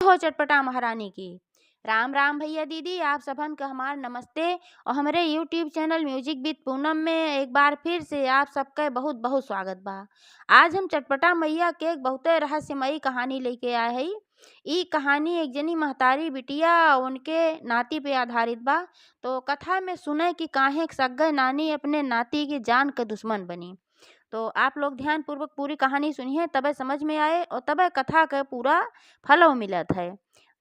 हो चटपटा महारानी की। राम राम भैया दीदी, आप सबन का हमार नमस्ते। और हमारे YouTube channel music with Poonam में एक बार फिर से आप सबका बहुत बहुत स्वागत बा। आज हम चटपटा मैया के एक बहुते रहस्यमयी कहानी लेके आए हई। ई कहानी एक जनी महतारी बिटिया उनके नाती पे आधारित बा। तो कथा में सुने कि काहे सग्गे नानी अपने नाती की जान के दुश्मन बनी। तो आप लोग ध्यान पूर्वक पूरी कहानी सुनिए, तबे समझ में आए और तबे कथा का पूरा फलो मिलत है।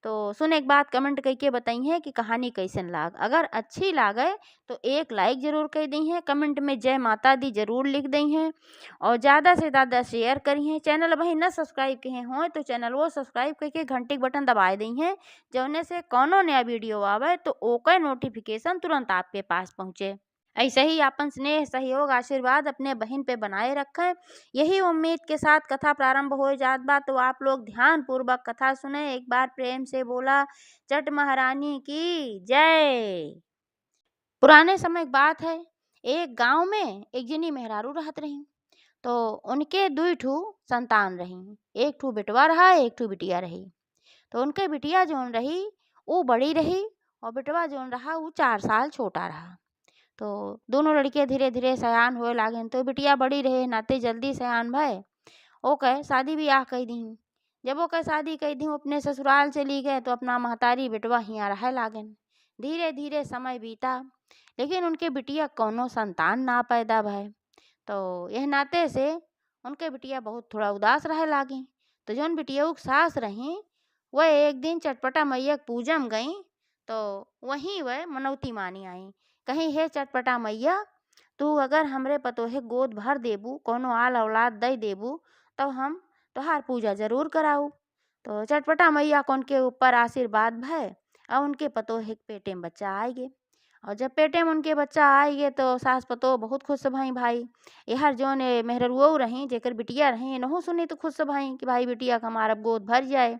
तो सुन एक बात कमेंट करके बताइए कि कहानी कैसन लाग। अगर अच्छी लागे तो एक लाइक जरूर कर दी है, कमेंट में जय माता दी जरूर लिख दी है और ज़्यादा से ज़्यादा शेयर करिए। चैनल वही न सब्सक्राइब किए हों तो चैनल वो सब्सक्राइब करके घंटी के बटन दबा दी है, जौने से कोनो नया वीडियो आवे तो ओकर नोटिफिकेशन तुरंत आपके पास पहुँचे। ऐसे ही अपन स्नेह सहयोग आशीर्वाद अपने बहन पे बनाए रखें, यही उम्मीद के साथ कथा प्रारंभ हो जात बा। तो आप लोग ध्यान पूर्वक कथा सुने। एक बार प्रेम से बोला चट महारानी की जय। पुराने समय की बात है, एक गांव में एक जनी मेहरारू रहत रही। तो उनके दुई ठू संतान रही, एक ठू बेटवा रहा एक ठू बिटिया रही। तो उनके बिटिया जोन रही वो बड़ी रही और बेटवा जोन रहा वो 4 साल छोटा रहा। तो दोनों लड़के धीरे धीरे सयान होए लागन। तो बिटिया बड़ी रहे नाते जल्दी सयान भय ओके शादी ब्याह कई दी। जब ओके शादी कई दी अपने ससुराल चली गए तो अपना महतारी बेटवा हियाँ रह लागन। धीरे धीरे समय बीता लेकिन उनके बिटिया कोनो संतान ना पैदा भय। तो यह नाते से उनके बिटिया बहुत थोड़ा उदास रहे लागी। तो जौन बिटिया सास रही वह एक दिन चटपटा मैया के पूजा में गई। तो वहीं वह मनौती मानी आई, कहीं हे चटपटा मैया तू अगर हमरे पतोहे गोद भर देबू कोनो आल औलाद दे देबू तो हम तोहार पूजा जरूर कराऊ। तो चटपटा मैया को उनके ऊपर आशीर्वाद भय और उनके पतोहे के पेटे में बच्चा आए गे। और जब पेटे में उनके बच्चा आए गे तो सास पतो बहुत खुश भई भाई। यहर जौन मेहरुआ रही जेकर बिटिया रही इनहू सुनी तो खुश भई कि भाई बिटिया का हमारा गोद भर जाए।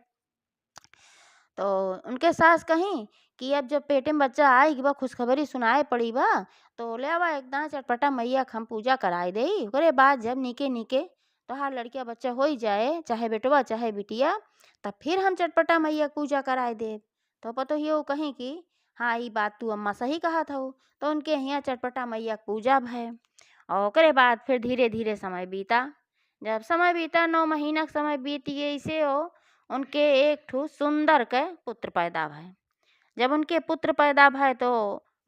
तो उनके सास कहीं कि अब जब पेटे में बच्चा आएगी बा खुशखबरी सुनाए पड़ी बा तो ले आवा एकदम चटपटा मैया के हम पूजा कराए दे। ओकरे बाद जब नीके नीके तोहार लड़किया बच्चा हो ही जाए चाहे बेटवा चाहे बिटिया तब फिर हम चटपटा मैया के पूजा कराए दे। तो पतो ही कहीं कि हाँ ये बात तू अम्मा सही कहा था। तो उनके यहाँ चटपटा मैया के पूजा भय और ओकरे बाद फिर धीरे धीरे समय बीता। जब समय बीता 9 महीना के समय बीत गए इसे हो उनके एक ठू सुंदर के पुत्र पैदा भय। जब उनके पुत्र पैदा भय तो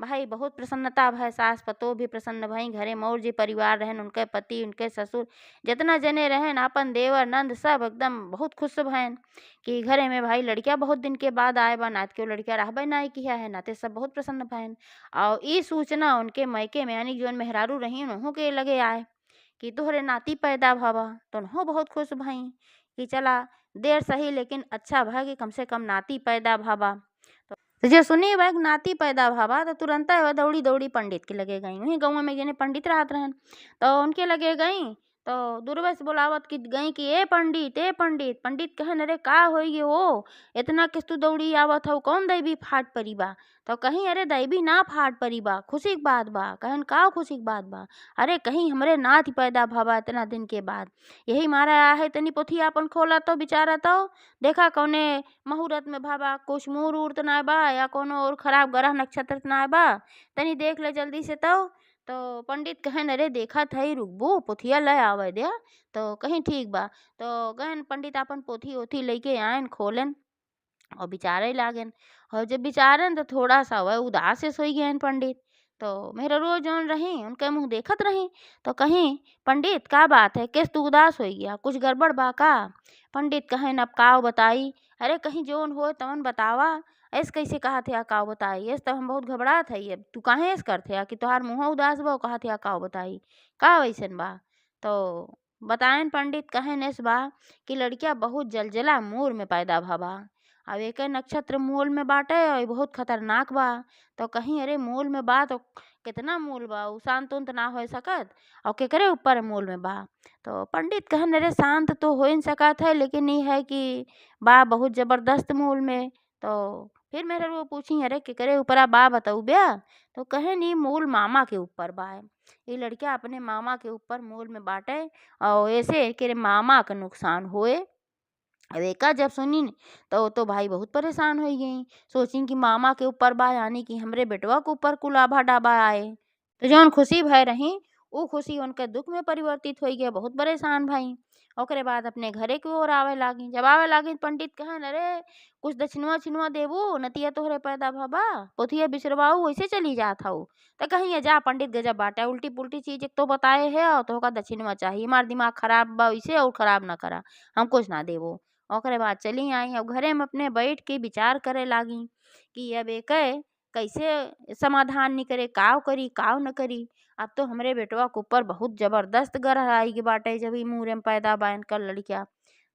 भाई बहुत प्रसन्नता भय, सास पतो भी प्रसन्न भई। घरे मौर जी परिवार रहन, उनके पति उनके ससुर जितना जने रहन अपन देवर नंद सब एकदम बहुत खुश भयन कि घरे में भाई लड़किया बहुत दिन के बाद आए बा, नात के लड़किया रहबे नहीं किया है नाते सब बहुत प्रसन्न भयन। और ई सूचना उनके मैके में यानी जोन मेहरारू रही उन्हों के लगे आए कि तोहरे नाती पैदा भवा। तो उन्हों बहुत खुश भई कि चला देर सही लेकिन अच्छा भा कि कम से कम नाती पैदा भवा। तो जो सुनी वह नाती पैदा भवा तो तुरंत वह दौड़ी दौड़ी पंडित के लगे गई। वहीं गाँव में जने पंडित रहत रहन तो उनके लगे गई। तो दूरबे से बुलावत की गई कि ए पंडित ए पंडित। पंडित कहन अरे का होई हो इतना किस तू दौड़ी आवत हो कौन दैवी फाट परी बा। तो कहीं अरे दैवी ना फाट परी बा खुशी की बात बा। कहन का खुशी की बात बा। अरे कहीं हमरे नाती पैदा भवा इतना दिन के बाद यही मारा है तनी पोथी अपन खोला तो बिचारा तो देखा कौने मुहूर्त में भाबा कुछ मुहूर्त उहूर्त ना बा या कोनो और खराब ग्रह नक्षत्र ना बा तनी देख ले जल्दी से। तो पंडित कहन अरे देखा थई रुकबू पोथिया ले आवे दे। तो कहीं ठीक बा। तो गहन पंडित अपन पोथी ओथी लेके आयन खोलन और बिचारे लागन। और जब बिचारन तो थोड़ा सा वह उदास से सोई गए पंडित। तो मेरा रोज जौन रही उनके मुँह देखत रही। तो कहीं पंडित का बात है किस तू उदास हो गया कुछ गड़बड़ बा का। पंडित कहन अब काव बताई। अरे कहीं जोन हो तवन बतावा ऐस कैसे कहा थे काव बताई ऐस तो हम बहुत घबरा थे। अब तू काहे ऐस कर थे कि तोहार मुँह उदास बा कहा थे काव बताई का वैसन बा। तो बतायन पंडित कहन ऐस बा कि लड़किया बहुत जलजला मोर में पैदा भवा। अब एक नक्षत्र मूल में बाटे और बहुत खतरनाक बा। तो कहीं अरे मूल में बा तो कितना मूल बा उ शांत उंत ना हो सकत और केकरे ऊपर मूल में बा। तो पंडित कहन अरे शांत तो हो ही सकत है लेकिन ये है कि बा बहुत जबरदस्त मूल में। तो फिर मेरे वो पूछी अरे केकरे ऊपर बा बताऊ ब्या। तो कहे नी मूल मामा के ऊपर बा है। ये लड़किया अपने मामा के ऊपर मूल में बाटे और ऐसे कि मामा का नुकसान होए अब एका जब सुनी न, तो भाई बहुत परेशान हो गई। सोची कि मामा के ऊपर बा, यानी कि हमरे बेटवा के ऊपर कुल आभा डाबा आए। तो जौन खुशी भय रही ऊ खुशी उनके दुख में परिवर्तित हो गया, बहुत परेशान भई। ओकरे बाद अपने घरे की ओर आवे लागी। जब आवे लागी तो पंडित कहन, अरे कुछ दक्षिणवा छिनवा देबू, नतिया तोहरे पैदा भबा, पोथिया बिसरवाऊ वैसे चली जात हऊ। तो कहीं जा पंडित गजब बाटे, उल्टी पुल्टी चीज एक तो बताए है और तो का दक्षिणवा चाहिए, हमार दिमाग खराब बा वैसे और खराब ना करा, हम कुछ ना देबो। ओकरे बाद चली आई। अब घरे में अपने बैठ के विचार करे लागी कि अब एके कैसे समाधान निकरे, काव करी काव न करी। अब तो हमरे बेटवा के ऊपर बहुत जबरदस्त ग्रह आई के बाटे, जब ई मुहरे में पैदा बहन कर लड़किया।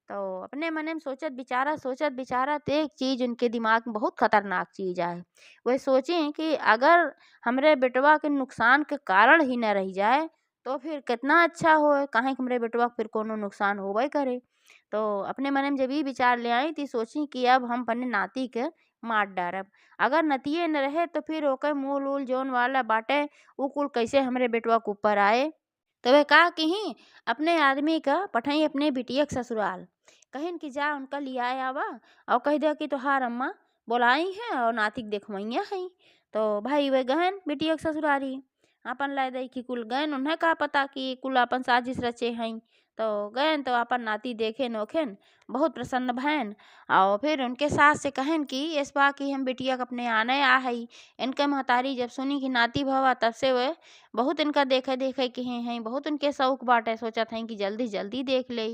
तो अपने मने में सोचत विचारत एक चीज उनके दिमाग में बहुत खतरनाक चीज आए। वह सोची कि अगर हमरे बेटवा के नुकसान के कारण ही न रह जाए तो फिर कितना अच्छा होए, काहे कि हमरे बेटवा के फिर कोनो नुकसान होबे करे। तो अपने मन में जब ये विचार ले आई थी, सोची कि अब हम अपने नाती के मार डारब। अगर नतिये न रहे तो फिर ओके मूल उल जौन वाला बाटे उ कुल कैसे हमरे बेटवा के ऊपर आए। तो वे का कहीं अपने आदमी का पठाई अपने बिटिया के ससुराल, कहिन कि जा उनका लिया आवा और कह दे कि तोहार अम्मा बोलाई है और नातिक देखवैया है। तो भाई वे गहन बिटिया के ससुरारी अपन ला दई कि कुल गहन, उन्हें का पता कि कुल अपन साजिश रचे हैं। तो गहन तो अपन नाती देखे नोखेन बहुत प्रसन्न भैन और फिर उनके सास से कहन कि इस बा कि हम बिटिया के अपने आने आ हई। इनके महतारी जब सुनी कि नाती भवा तब से वे बहुत इनका देखे देखे के हैं, बहुत उनके शौक बाटे, सोचत हैं कि जल्दी जल्दी देख ले।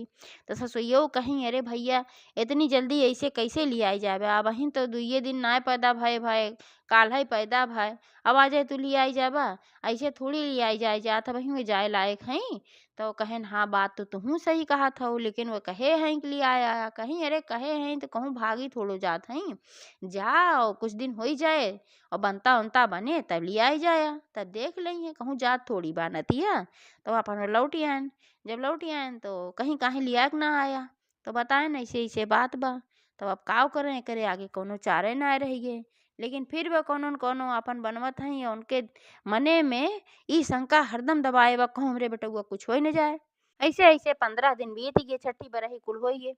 तो ससुइयो कहीं, अरे भैया इतनी जल्दी ऐसे कैसे लियाई जाबे, अब अहिन तो दुइये दिन नाय पैदा भय भय काल है पैदा भय, अब आ जाए तू लियाई जाबा, ऐसे थोड़ी लियाई जाए जात वहीं में जाए लायक हैं। तो कहेन हाँ बात तो तुहू सही कहा था, लेकिन वो कहे हैं कि लियाया आया, कहीं अरे कहे हैं तो कहूँ भागी थोड़ो जात हैं, जाओ कुछ दिन हो ही जाए और बनता उनता बने तब लियाई जाया, तब देख लेंगे कहूँ जात थोड़ी बा नतिया। तो अपन लौट आयन। जब लौट आयन तो कहीं काहे लियाक ना आया, तो बताए ऐसे ऐसे बात बा। तो अब काव करें करे, आगे कोनो चारे ना रह गए। लेकिन फिर वह कोनो न कोनो अपन बनवत हैं या उनके मने में ई शंका हरदम दबाए बा, कहूँ हमरे बेटुआ कुछ हो न जाए। ऐसे ऐसे 15 दिन बीत गए, छठी बरही कुल हो गए।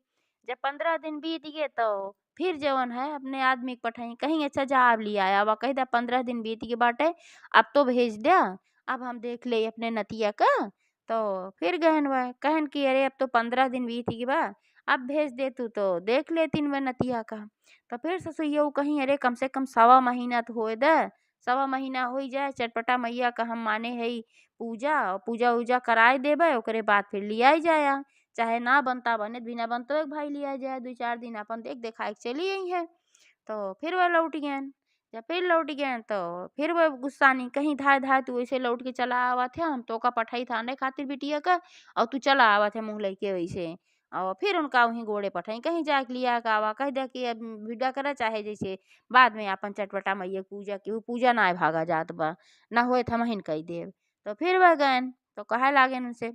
जब 15 दिन बीत गए तो फिर जवन है अपने आदमी के पठाई, कहीं अच्छा जा अब लिया आया वा, कह दा 15 दिन बीत गए बाटे, अब तो भेज दिया, अब हम देख ले अपने नतिया का। तो फिर गहन वह कहन कि अरे अब तो 15 दिन बीत गए बा, अब भेज दे तू तो देख लेतिन वह नतिया का। तो फिर ससुइया कहीं, अरे कम से कम 1.25 महीना तो होए दे, 1.25 महीना हो जाए, चटपटा मैया का हम माने है पूजा और पूजा उजा कराए देबे, ओकरे बाद फिर लियाई जाया। चाहे ना बनता बने बिना बनतो एक भाई लिया जाए, 2-4 दिन अपन देख देखाए के चली आई है। तो फिर वह लौट गए। जब फिर लौट गए तो फिर वह गुस्सा नहीं, कहीं धाय धाय तू ऐसे लौट के चला आवा थे, हम तो का पठाई थाने खातिर बिटिया का और तू चला आवा थे मुँह लेके वैसे। और फिर उनका वहीं गोड़े पठाई, कहीं जाके लिया का आवा, कह दे कि अब विदा करा, चाहे जैसे बाद में अपन चटपटा मैया पूजा की, वो पूजा ना भागा जात बा, ना होए तो हमहिन कही देव। तो फिर वह गए तो कहे लागे उनसे,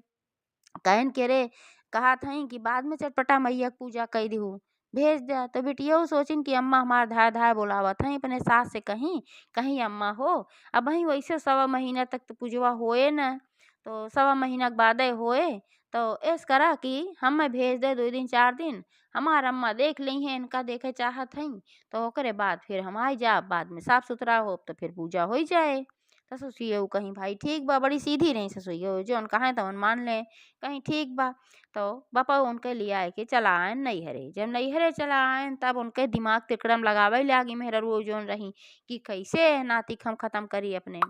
कहन के रे कहा था कि बाद में चटपटा मैया के पूजा कई दीहू, भेज दिया। तो बिटिया सोचिन कि अम्मा हमार धाय धाय बोलावत हैं अपने सास से, कहीं कहीं अम्मा हो। अब वहीं वैसे 1.25 महीना तक तो पूजवा होए न, तो 1.25 महीना के बाद होए। तो ऐस करा कि हम भेज दे 2 दिन 4 दिन, हमार अम्मा देख ली हैं, इनका देखे चाहत हैं। तो ओकरे बाद फिर हम आई जा, बाद में साफ सुथरा हो तो फिर पूजा हो ही जाए। तो ससुइया कहीं भाई ठीक बा, बड़ी सीधी रही ससुइया, जौन कहे तवन मान ले, कहीं ठीक बा। तो पापा उनके लिए आए के चला आयन नैहरे। जब नैहरे चला आयन तब उनके दिमाग तिकड़म लगावे लागी मेहररुआ जौन रही कि कैसे नाती हम खत्म करी अपने।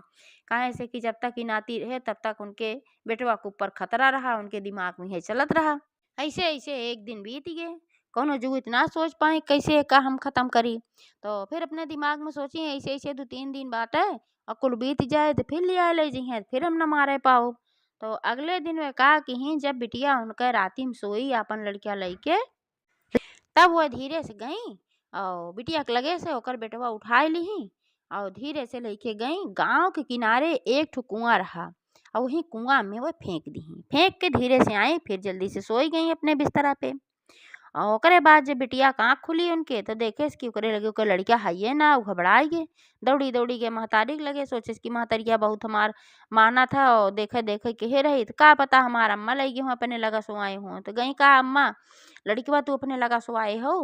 काहे से कि जब तक कि नाती रहे तब तक उनके बेटवा के ऊपर खतरा रहा, उनके दिमाग में ये चलत रहा। ऐसे ऐसे एक दिन बीत गए, कोनो जो इतना सोच पाए कैसे का हम खत्म करी। तो फिर अपने दिमाग में सोची ऐसे ऐसे 2-3 दिन बात है और कुल बीत जाए तो फिर लिया ले जी, फिर हम न मारे पाओ। तो अगले दिन वे का कि जब बिटिया उनके राती में सोई अपन लड़किया लइके, तब वह धीरे से गई और बिटिया के लगे से ओकर बेटवा उठाए ली और धीरे से लेके गई गांव के किनारे एक ठो कुआं रहा और वही कुआं में वह फेंक दी, फेंक के धीरे से आई, फिर जल्दी से सोई गई अपने बिस्तरा पे। और ओकरे बाद जब बिटिया के आँख खुली उनके तो देखे कि ओकरे लगे ओकर लड़का हइये ना, उ घबराई गे। दौड़ी दौड़ी के महतारी के लगे, सोचे कि महतरिया बहुत हमार माना था और देखे देखे के रही तो का पता हमार अम्मा लगी हूँ अपने लगा सोआई हूँ। तो गई का अम्मा लड़कीवा तू अपने लगा सोआए हो।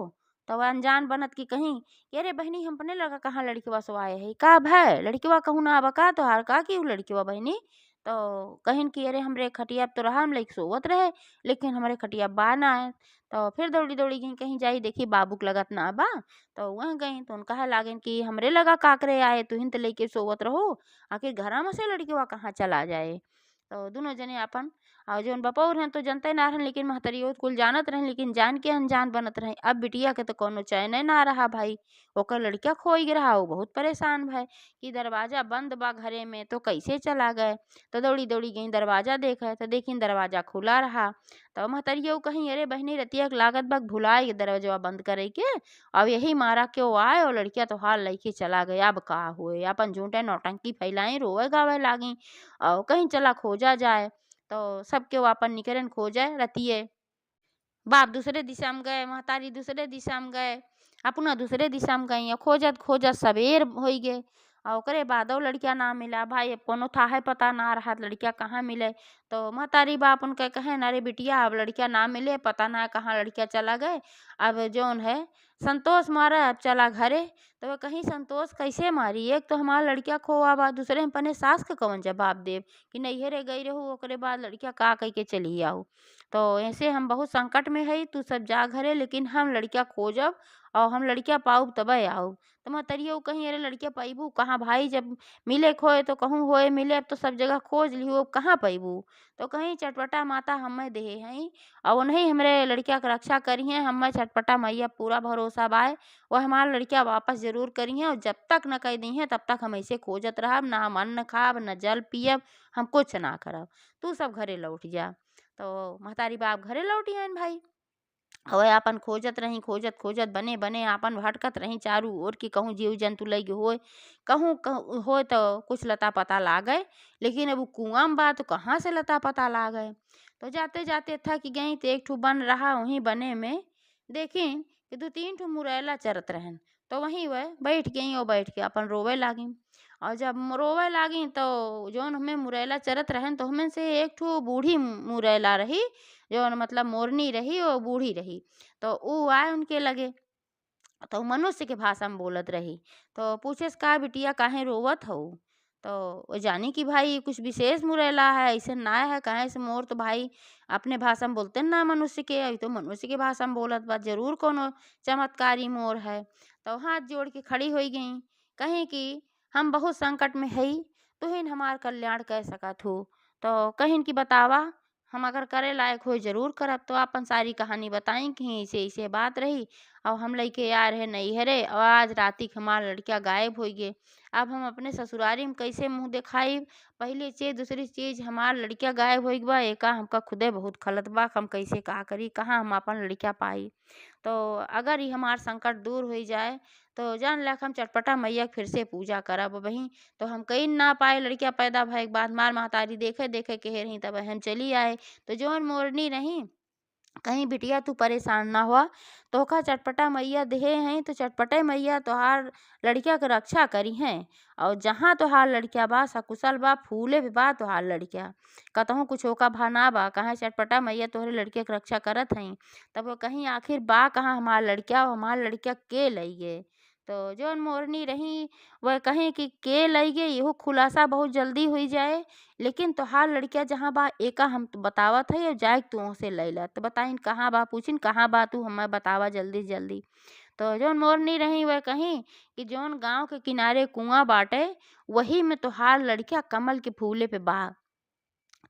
तो वह अनजान बनत की कहीं कि अरे बहनी हम अपने लगा कहाँ लड़कीवा सोआए है का भय लड़कीवा कहूँ ना बका तोहार का की उ लड़कीवा बहनी। तो कहिन कि अरे हमरे खटिया तो रहा हम लइक सोवत रहे लेकिन हमरे खटिया बा ना है। तो फिर दौड़ी दौड़ी गई कहीं जाई देखी बाबू के लगत ना बा। तो वह गई तो उनका है लागन कि हमरे लगा काकरे आए तुहिन तो लेके सोवत रहो आखिर घरा में से लड़कीवा कहाँ चला जाए। तो दोनों जने अपन और जौन बपौर हैं तो जनते ना रहन लेकिन महतरियो कुल जानत रहें लेकिन जान के अनजान बनत रहे। अब बिटिया के तो कोनो चैन ना रहा भाई, ओकर लड़का खोई गे रहा वो बहुत परेशान भय कि दरवाजा बंद बा घरे में तो कैसे चला गए। तो दौड़ी दौड़ी गई दरवाजा देखे तो देखिन दरवाजा खुला रहा। तो महतरियो कहीं अरे बहनी रतिया के लागत बा भुलाए गे दरवाजा बंद करे के अब यही मारा क्यों आए और लड़किया तो हाल लेके चला गया अब का हुए अपन झूठे नौटंकी फैलाई रोए गावे लागी और कहीं चला खोजा जाए। तो सब केहू आपन निकरन खोजे रतिये बाप दूसरे दिशा में गए महतारी दूसरे दिशा में गए अपना दूसरे दिशा में गई खोजत खोजत सबेर हो गए। और ओकरे बाद और लड़किया ना मिला भाई अब कोनो थाहे पता ना रहा लड़किया कहाँ मिले। तो महतारी बाप उनके कहे अरे बिटिया अब लड़किया ना मिले पता ना कहाँ लड़किया चला गए। अब जौन है संतोष मारा अब चला घरे। तो वह कहीं संतोष कैसे मारी एक तो हमारा लड़किया खोआ बा दूसरे हम अपने सास के कवन जवाब देव कि नैहरे गई रहू ओकरे बाद लड़किया का कह के चली आओ। तो ऐसे हम बहुत संकट में है तू सब जा घरे लेकिन हम लड़किया खोजब और हम लड़किया पाऊब तबे आओ। तो महतरिया कहीं अरे लड़किया पैबू कहाँ भाई जब मिले खोए तो कहूँ होए मिले अब तो सब जगह खोज लिहू अब कहाँ पैबू। तो कहीं चटपटा माता हमें देहे हैं और उन्हीं हमरे लड़किया के रक्षा करी हैं हमें चटपटा मैया पूरा भरोसा बाय वह हमारा लड़किया वापस जरूर करी हैं और जब तक न कह दी हैं तब तक हम ऐसे खोजत रहब ना हम अन्न खाब न जल पियब हम कुछ ना करब तू सब घरे लौट जा। तो महतारी बाप घरे लौटी आइन भाई हवे आपन खोजत रही खोजत खोजत बने बने आपन भटकत रही चारू ओर की कहूँ जीव जंतु लग होए कहूँ हो तो कुछ लता पता लागे लेकिन अब उ कुआं में बा तो कहाँ से लता पता लागे। तो जाते जाते थक गई तो एक ठू बन रहा वहीं बने में देखी कि दो तीन ठू मुरैला चरत रहन। तो वहीं वह बैठ गई और बैठ के अपन रोवे लागी और जब रोवे लागी तो जौन हमें मुरैला चरत रहन तो हमें से एक ठू बूढ़ी मुरैला रही जौन मतलब मोरनी रही और बूढ़ी रही। तो ऊ आए उनके लगे तो उ मनुष्य के भाषा में बोलत रही। तो पूछेस का बिटिया काहे रोवत हो। तो वो जानी कि भाई कुछ विशेष मुरैला है ऐसे ना है कहे से मोर तो भाई अपने भाषा में बोलते ना मनुष्य के अई तो मनुष्य के भाषा में बोलत बा जरूर कोनो चमत्कारी मोर है। तो हाथ जोड़ के खड़ी हो गई कहीं कि हम बहुत संकट में हई तुहिन हमार कल्याण कर सकत हो। तो कहिन की बतावा हम अगर करे लायक हो जरूर करब। तो अपन सारी कहानी बताई कि ऐसे ऐसे बात रही और हम लइके आ रहे नैहरे और आज राती के हमार लड़किया गायब हो गए। अब हम अपने ससुरारी में कैसे मुंह दिखाई पहली चीज दूसरी चीज हमार लड़किया गायब हो बा एका हमका खुदे बहुत खलत बा हम कैसे का करी कहाँ हम अपन लड़किया पाई। तो अगर ये हमार संकट दूर हो जाए तो जान लख हम चटपटा मैया के फिर से पूजा करब वहीं। तो हम कहीं ना पाए लड़किया पैदा भय के बाद मार महतारी देखे देखे कहे रही तब हम चली आए। तो जौन मोरनी रही कहीं बिटिया तू परेशान ना हुआ तोहका चटपटा मैया देहे हैं तो चटपटे मैया तोहार लड़किया के रक्षा करी हैं। और जहाँ तोहार लड़किया बा सकुशल बा फूले भी बा तोहार लड़किया कतहूँ कुछ होका भा ना बा कहाँ चटपटा मैया तोहरे लड़किया के रक्षा करत हई। तब वो कहीं आखिर बा कहाँ हमार लड़किया और हमार लड़किया के लइगे। तो जौन मोरनी रही वह कहीं कि के लइगे इहो खुलासा बहुत जल्दी हुई जाए लेकिन तोहार लड़किया जहाँ बा एका हम तो बतावत है और जाए तू से लैला। तो बताइन कहाँ बा पूछिन कहाँ बा तू हमें बतावा जल्दी जल्दी। तो जौन मोरनी रही वह कहीं कि जौन गांव के किनारे कुआं बाटे वही में तोहार लड़किया कमल के फूले पे बा।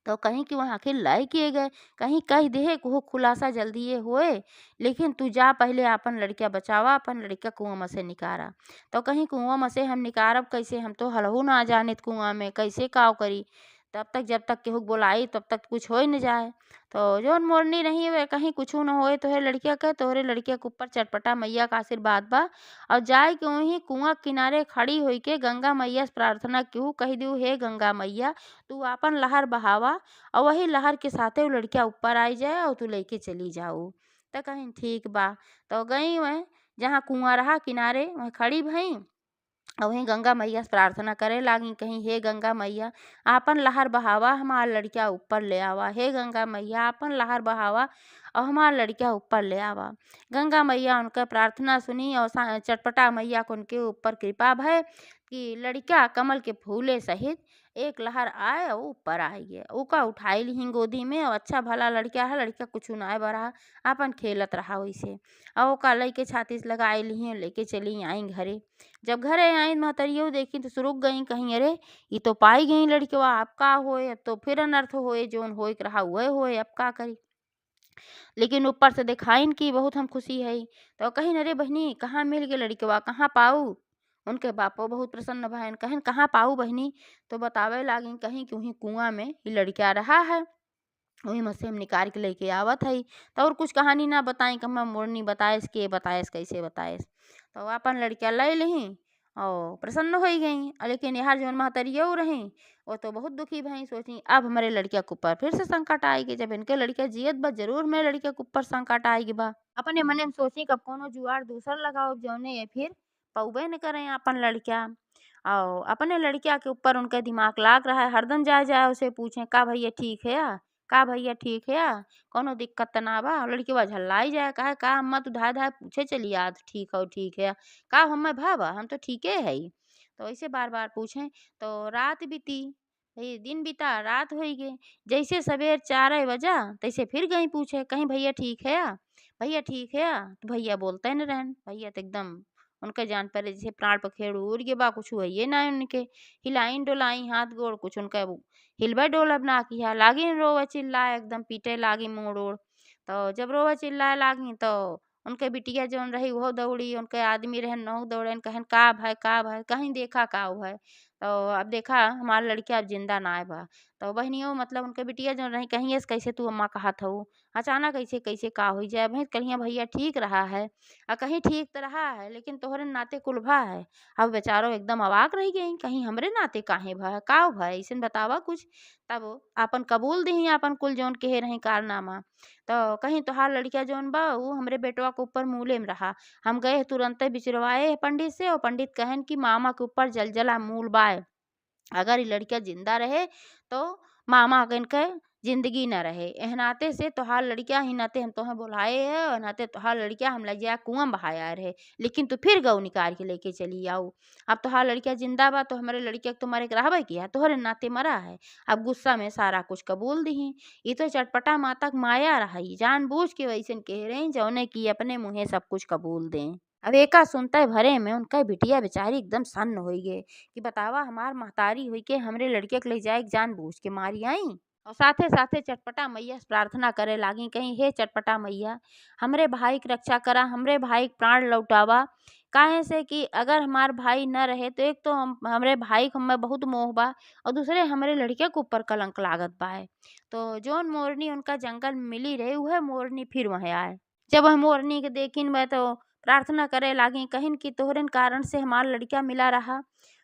तो कहीं कि वहाँ आखिर लय किए गए कहीं कह दे कि वो खुलासा जल्दी ये होए लेकिन तू जा पहले अपन लड़किया बचावा अपन लड़किया कुआं में से निकारा। तो कहीं कुआं में से हम निकारब कैसे हम तो हलहू ना जाने कुआं में कैसे काव करी तब तक जब तक केहू बोलाई तब तक कुछ हो न जाए। तो जौन मोरनी नहीं वे कहीं कुछ न होए तोहरे लड़किया के तोहरे लड़किया के ऊपर चटपटा मैया का आशीर्वाद बा। और जाए के वहीं कुआं किनारे खड़ी होई के गंगा मैया से प्रार्थना केहू कह दू हे गंगा मैया तू आपन लहर बहावा और वही लहर के साथे वो लड़किया ऊपर आई जाए और तू लेके चली जाओ। त कहीं ठीक बा। तो गई वह जहाँ कुआँ रहा किनारे वहीं खड़ी भई और वहीं गंगा मैया से प्रार्थना करे लागी, कहीं हे गंगा मैया आपन लहर बहावा हमार लड़किया ऊपर ले आवा, हे गंगा मैया आपन लहर बहावा और हमार लड़किया ऊपर ले आवा। गंगा मैया उनका प्रार्थना सुनी और चटपटा मैया को उनके ऊपर कृपा भय कि लड़किया कमल के फूले सहित एक लहर आए और ऊपर आई है। ऊका उठाई ली गोदी में और अच्छा भला लड़किया है, लड़किया कुछ नाय बरहा आपन खेलत रहा वैसे और ओका लइके छाती से लगाई ली लेके चली आई घरे। जब घरे आई महतरियो देखी तो सुरुक गई, कहीं अरे ये तो पाई गई लड़किवा, अब का होए, अब तो फिर अनर्थ होए, जोन होए के रहा वह होए, अब का करी। लेकिन ऊपर से दिखाइन की बहुत हम खुशी है। तो कहीं अरे बहनी कहाँ मिल गई लड़किवा, कहाँ पाऊ। उनके बापो बहुत प्रसन्न भयन, कहन कहाँ पाऊ बहनी। तो बतावे लागी कहीं कि वहीं कुआं में ये लड़किया रहा है, वही में से हम निकाल के लेके आवत हई। तो और कुछ कहानी ना बताई कि मैं मोरनी बताएस के बताएस कैसे बताएस। तो अपन लड़किया ले ली और प्रसन्न हो गई। लेकिन यार जौन महतरियो रही वो तो बहुत दुखी भई, सोची अब हमारे लड़किया के ऊपर फिर से संकट आएगी। जब इनके लड़किया जियत बा जरूर मेरे लड़किया के ऊपर संकट आएगी बा। अपने मने में सोची कब कोनो जुआर दूसर लगाओ जौने ये फिर पौबे न करें अपन लड़किया। और अपने लड़किया के ऊपर उनका दिमाग लाग रहा है, हरदम जाए जाए उसे पूछे का भैया ठीक है या, का भैया ठीक है या, कोनो दिक्कत त ना बा। लड़किया झल्लाई जाए कहे का अम्मा तू धाय धाय पूछे चली आज ठीक है का हम भाबा हम तो ठीके है। तो ऐसे बार बार पूछे। तो रात बीती, ये दिन बीता रात हो गई। जैसे सवेर 4 बजा तैसे फिर गई पूछे कहीं भैया ठीक है या, भैया ठीक है या। तो भैया बोलते न रहन, भैया तो एकदम उनका जान पर जैसे प्राण पखेरु उड़ गए बा, कुछ हुआ ये ना उनके। हिलाइन डोलाई हाथ गोड़ कुछ उनका हिलबे डोलब ना किया, लागी रोवे चिल्लाए एकदम पीटे लागी मुंह ओड़। तो जब रोवे चिल्लाए लागी तो उनके बिटिया जौन रही वो दौड़ी, उनके आदमी रहन नहु दौड़न कहन का भाई कहीं देखा का है। तो अब देखा हमार लड़किया अब जिंदा ना आए बा। तो बहनियों मतलब उनके बिटिया जौन रही कहीं ऐसे कैसे तू अम्मा कहत हऊ, अचानक ऐसे कैसे का हो जाए भाई। कहिया भैया ठीक रहा है कहीं ठीक तो रहा है लेकिन तोहरे नाते कुलभा है। अब बेचारो एकदम अवाक रह गई, कहीं हमरे नाते काहे भा का भाई ऐसे बतावा कुछ। तब आपन कबूल दी आपन कुल जौन कहे रही कारनामा। तो कहीं तोहार लड़किया जौन बा ऊ हमरे बेटवा के ऊपर मूले में रहा। हम गए तुरंते बिचरवाए पंडित से और पंडित कहन कि मामा के ऊपर जलजला मूल बाय, अगर ये लड़किया जिंदा रहे तो मामा कन के जिंदगी न रहे। एह नाते से तोहार लड़किया ही नाते हम तोहे बुलाए है और नाते तोहार लड़किया हम ले जाया कुआं बहाया रहे, लेकिन तू फिर गऊ निकाल के लेके चली आओ। अब तोहार लड़किया जिंदा बा तो हमारे लड़किया के तुम्हारे के रहबे किया तोहरे नाते मरा है। अब गुस्सा में सारा कुछ कबूल दी। ये तो चटपटा माता के माया रही, जानबूझ के वैसन कह रही जौने की अपने मुँहे सब कुछ कबूल दें। अब एका सुनते भरे में उनका बिटिया बेचारी एकदम सन्न हो गए कि बतावा हमार महतारी हुई के हमरे लड़के के ले जाए जानबूझ के मारी आई। और साथे साथे चटपटा मैया से प्रार्थना करे लागी कहीं हे चटपटा मैया हमरे भाई की रक्षा करा, हमरे भाई के प्राण लौटावा। काहे से कि अगर हमार भाई न रहे तो एक तो हमरे भाई को हमें बहुत मोह बा और दूसरे हमरे लड़के के ऊपर कलंक लागत बा है। तो जौन मोरनी उनका जंगल में मिली रहे वह मोरनी फिर वह आए। जब वह मोरनी के देखिन मैं तो प्रार्थना करे लागी कहिन कि तोहरे कारण से हमार लड़का मिला रहा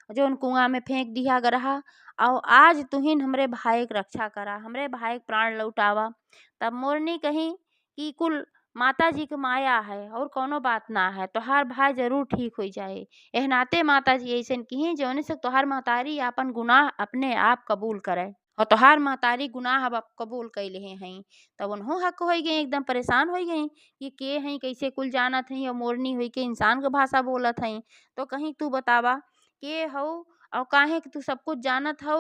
जौन कुआं में फेंक दिया रहा और आज तुहिन हमरे भाई के रक्षा करा, हमरे भाई के प्राण लौटावा। तब मोरनी कही कि कुल माता जी के माया है और कोनो बात ना है, तोहार भाई जरूर ठीक हो जाए। एह नाते माता जी ऐसन की जौने से तोहार महतारी आपन गुनाह अपने आप कबूल करे और तोहार महतारी गुनाह अब कबूल कैले हैं। तब उन्हों हक हो गई एकदम परेशान हो गई कि के हैं कैसे कुल जानत हैं और मोरनी हुई के इंसान के भाषा बोलत हैं। तो कहीं तू बतावा के हो और काहे कि तू सब कुछ जानत हो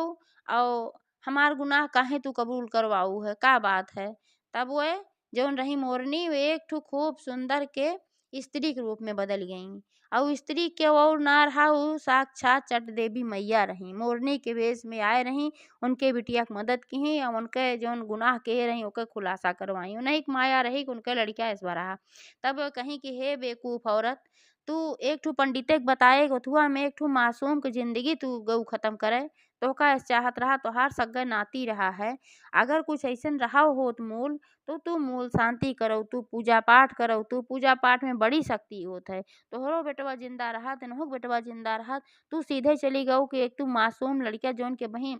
और हमार गुनाह काहे तू कबूल करवाऊ है का बात है। तब वह जौन रही मोरनी वे एक ठो खूब सुंदर के स्त्री के रूप में बदल गई और स्त्री के और ना रहा उ साक्षात चट देवी मैया रही, मोरनी के वेश में आए रही। उनके बिटिया की मदद की और उनके जौन गुनाह कहे रही ओके खुलासा करवाई, उन्हीं की माया रही कि उनके लड़का ऐसा रहा। तब कहीं कि हे बेवकूफ औरत तू एक ठो पंडिते के बताए गोथुआ में एक ठो मासूम की जिंदगी तू गऊ खत्म करे तो का चाहत रहा तोहार सगा नाती रहा है। अगर कुछ ऐसा रहा होत मूल तो तू मूल शांति करो, तू पूजा पाठ करो, तू पूजा पाठ में बड़ी शक्ति होत है। तोहरो बेटवा जिंदा रहा तेनहो बेटवा जिंदा रहा, तू सीधे चली गऊ कि एक तू मासूम लड़का जौन के बही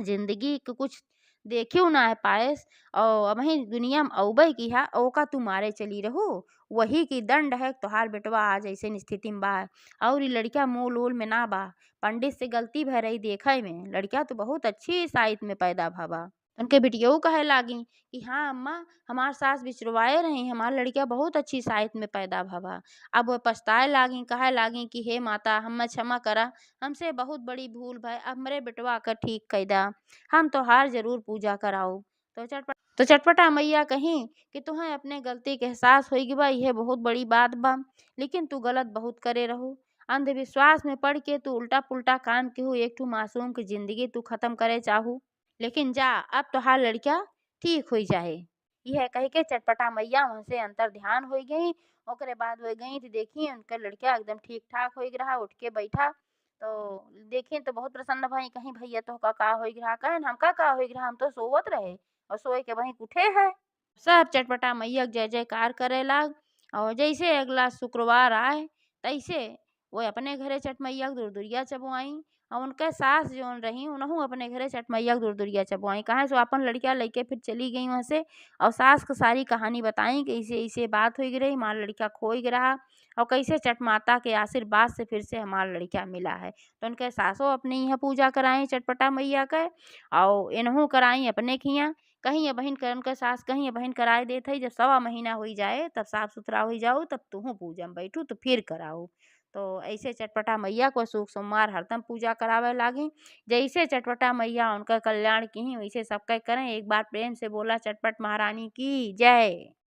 जिंदगी के कुछ देखियो ना है पायस और अबहीं दुनिया में अउबे किहा ओका तू मारे चली रहू। वही की दंड है तोहार बेटवा आज अइसन स्थिति में बा। और इ लड़किया मोल-ओल में ना बा। पंडित से गलती भय रही देखे में। लड़किया तो बहुत अच्छी साइत में पैदा भा। उनके बिटियऊ कहे लागी कि हाँ अम्मा, हमार सास बिचरवाए रही, हमार लड़किया बहुत अच्छी साइत में पैदा भवा। अब वो पछताए लागी, कहे लागी कि हे माता, हम्मे क्षमा करा, हमसे बहुत बड़ी भूल भय, अब हमरे बेटवा के ठीक कइदा, हम तोहार जरूर पूजा कराऊ। तो चटपटा मैया कहीं कि तुहें अपने गलती के एहसास होई बा, यह बहुत बड़ी बात बा, लेकिन तू गलत बहुत करे रहू। अंधविश्वास में पड़ के तू उल्टा पुल्टा काम केहू एक ठू मासूम की जिंदगी तू खत्म करे चाहू। लेकिन जा, अब तोहार लड़किया ठीक होई जाए। यह कह के चटपटा मैया वहाँ से अंतर ध्यान हो गई। ओकरे बाद हो गई तो देखी उनका लड़किया एकदम ठीक ठाक हो रहा, उठ के बैठा तो देखी तो बहुत प्रसन्न भाई, कहीं भैया तो का हो रहा, कहन हमका का हो रहा, हम तो सोवत रहे और सोए के वहीं उठे है। सब चटपटा मैया जय जयकार करे लाग। और जैसे अगला शुक्रवार आए तैसे वो अपने घरे छठ मैया के दूर-दूरिया चबुआई और उनके सास जोन रही उनहु अपने घरे छठ मैया के दूर-दूरिया चबुआई। काहे सो अपन लड़किया लेके फिर चली गई वहाँ से और सास को सारी कहानी बताई कि ऐसे-ऐसे बात होई रही, हमार लड़किया खोई रहा और कैसे छठ माता के आशीर्वाद से फिर से हमार लड़किया मिला है। तो उनके सासो अपने यहाँ पूजा कराई चटपटा मैया के और इनहु कराई अपने के यहाँ। कहीं बहिन करन के सास कहीं बहिन कराए देत हई, जब सवा महीना होई जाए तब साफ सुथरा होई जाऊ, तब तुहू पूजा में बैठू तो फिर कराऊ। तो ऐसे चटपटा मैया को सूख सोमवार हरदम पूजा करावे लागी। जैसे चटपटा मैया उनका कल्याण की वैसे सबका करें। एक बार प्रेम से बोला चटपट महारानी की जय।